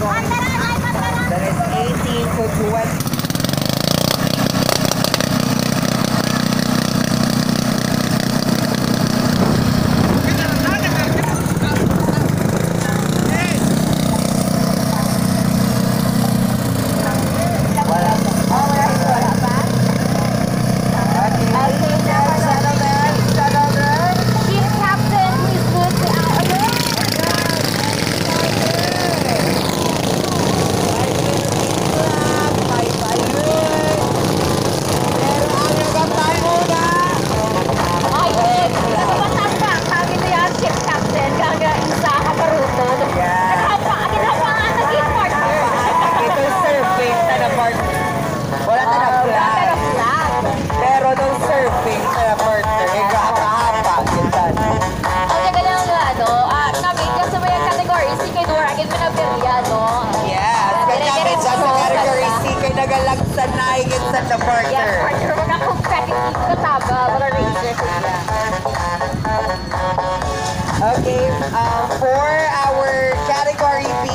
That is 18 to 20. Okay, for our category B,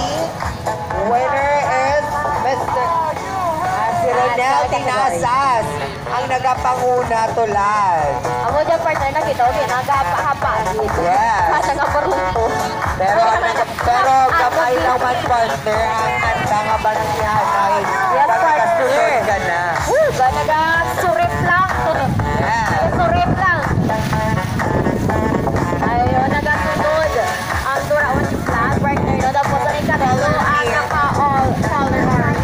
winner is Mr. Si Ronel Tinasas, ang nagapanguna tulad. Amo dyan partner na kita, okay, nagapahapagin. Yes. Kasi nakaparuto. Pero kamay lang man partner, ang handa nga ba ng ihanay? Yes, partner. Ka na. Nagasurip lang. Yeah. Surip lang. Ayun, nagasunod. Ang duraon si flag, partner. No, tapos ang ikatalo, ang naka-all color orange.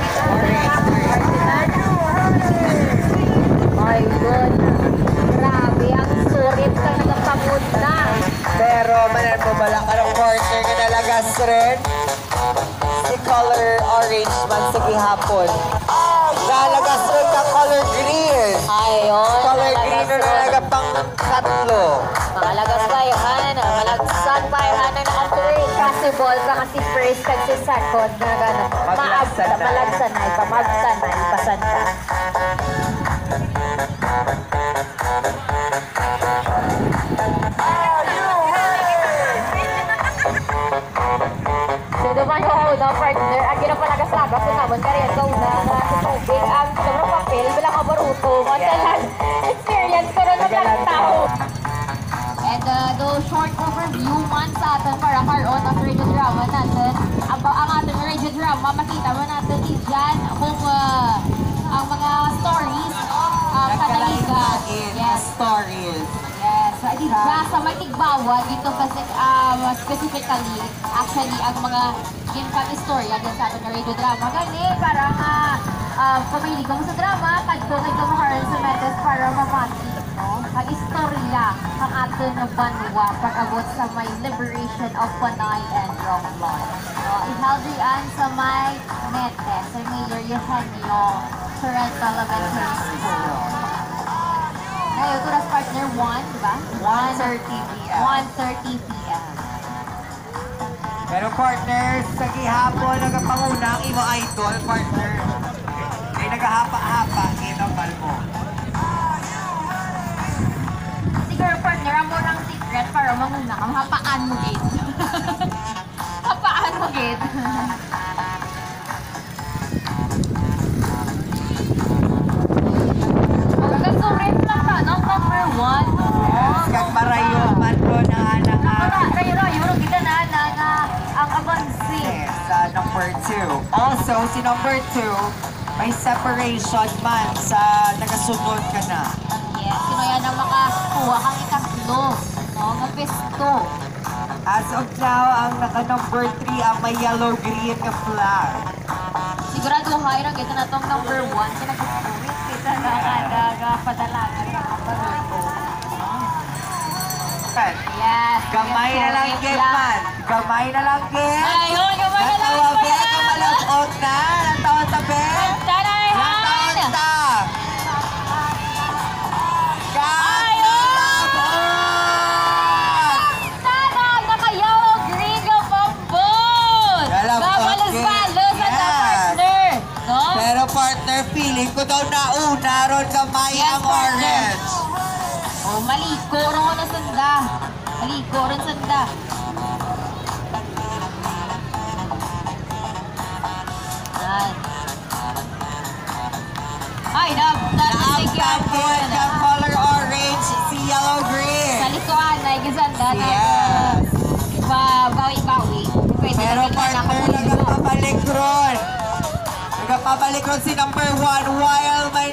Ay, good. Grabe, ang surip ka nagpamunda. Pero manan mo bala ka ng partner ka nalagas rin. Si color orange man sa gihapon. Nalagas rin ka color green. Ayun. Color green na nalaga pang tatlo. Makalagas tayo, Han. Malagsan tayo, Han. Naka-third. Possible ka kasi first kag si second na gano'n. Malagsan na. Ipamagsan na. Ipasan ka. Sino man yung na partner, ang ginapalagas-lagas ko naman kariyan ka una na sa tubig, ang sobrang papel, bilang kabaruto, madalas experience ko rin ng tao. And the short overview man sa atin para karoon ang radio drama natin. Ang ating radio drama, makita mo natin dyan kung ang mga stories, kanaligan. Yes, stories. Yes, diba? Sa may tigbawa dito kasi specifically, actually, ang mga ginpang istorya din sa ating radio drama. Gani, parang pumili ka mo sa drama, kadtungay ka mo karoon sa metes para mamati. Mag-istorya ang ating banwa pag-abot sa may liberation of Panay and Romblon. So, ihaldrian sa may metes, sa Mayor Eugenio Sorrento Elementary School. Ngayon, ito na partner 1, diba? 1:30 p.m. 1:30 p.m. Pero partner, sa gihapon, nagapanguna ang imo idol, partner. Ay nagahapa-hapa, ginambal mo. Siguro partner, ang murang secret para manguna kang hapaan mo, Gate. Hapaan mo, Gate. Magkasurit lang ka, no? Number 1. Kag marayo man ko na Rayo-rayo, kita na ang avansi. sa number 2. Also, si number 2, may separation man sa nagasunod ka na. Yes, sino yan ang makakuha kang ikatlo, no? Nga pesto. As of now, ang naka-number 3 ang may yellow-green na flag. Sigurado ha, irang kita na tong number 1. Kinagpupuwit kita na padalagan ng kapaluto. Yes. Gamay na lang, Git, man. Gamay na lang, Git. Ayun, gamay na lang. Natawa, Git. Ang malapot na. Natawa ta, Git. Tanay, Han. Natawa ta. Tanay, naka-yellow, green, yung pambon. Babalos-balos at partner. No? Pero partner, feeling ko daw nauna ron gamay ang orange. Oh, maliko ron na sanda. Maliko ron sanda. Ay, Naabtan po na. ng color orange, si yellow green. Sa likuan, ay gisanda na. Yes. Bawi-bawi. Pwede Pero na partner, nagpapabalik ron. Nagpapabalik ron si number 1 while may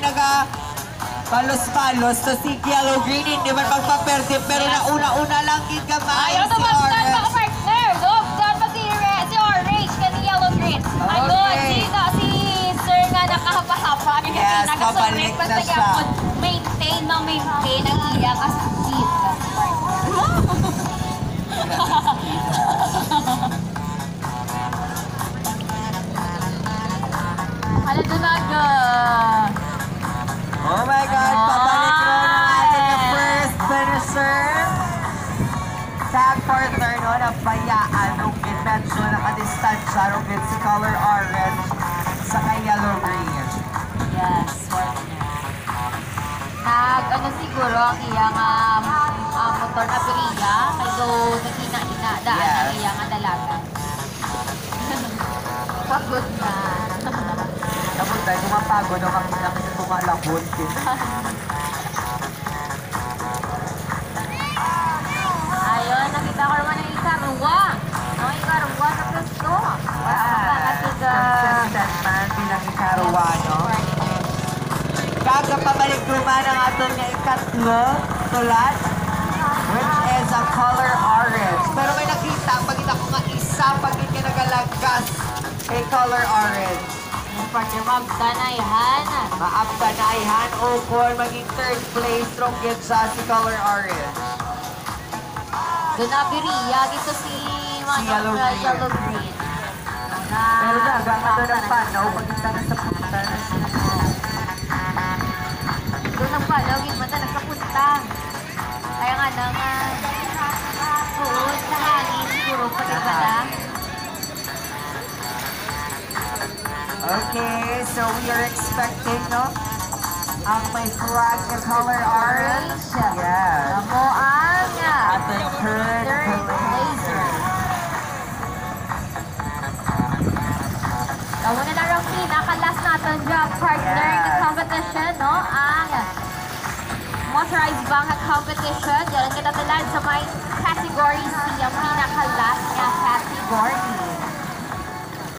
palos-palos to si yellow green. Hindi man magpaperde pero nauna-una lang gigamay Ayaw si na mga orange. partner. Look, dyan pa si orange, kasi yellow green. Ano, si sir nga nakahapa-hapa. Yes, pabalik na siya. Maintain ang iyang asit. Hala, dunaga. Oh my God, pabalik ron ang ating first finisher. Tag partner no, nabayaan nung medyo nakadistansya nung si color orange sa kay yellow green. Yes, partner. Ano siguro ang iyang motor na piriya, kay do nagina-ina, daan ang Yes. iyang dalaga. Pagod na. Tapos dahil kumapagod o makita ko kumalabot. Ayun, nakita ko naman ang ikaruwa. Ang ikaruwa sa pwesto. Consistent man bilang ikarwa, no? Pabalik naman ang atong nga ikatlo tulat, which is ang color orange. Pero may nakita, pagkita ko nga isa, pagkita ka nagalagas kay color orange. Yung partner, magdanayhan. Maabdanayhan o kung maging third place, strong yun siya si color orange. Doon na piriya, dito si yellow green. yellow green. Pero gagama doon ang panaw, pagkita na sa punta na siya. Doon ang palaw, mata nagkapunta. Kaya nga nang sa hangin, siguro pati pala. Okay, so we are expecting, no? Ang may flag na color orange. Yes. Amo ang At the third laser. Kamu na lang ang pinaka-last natin job partner Yes. ng competition, no? Ang motorized bangka competition. Yan ang kinatalan sa may category C, ang pinaka-last nga category.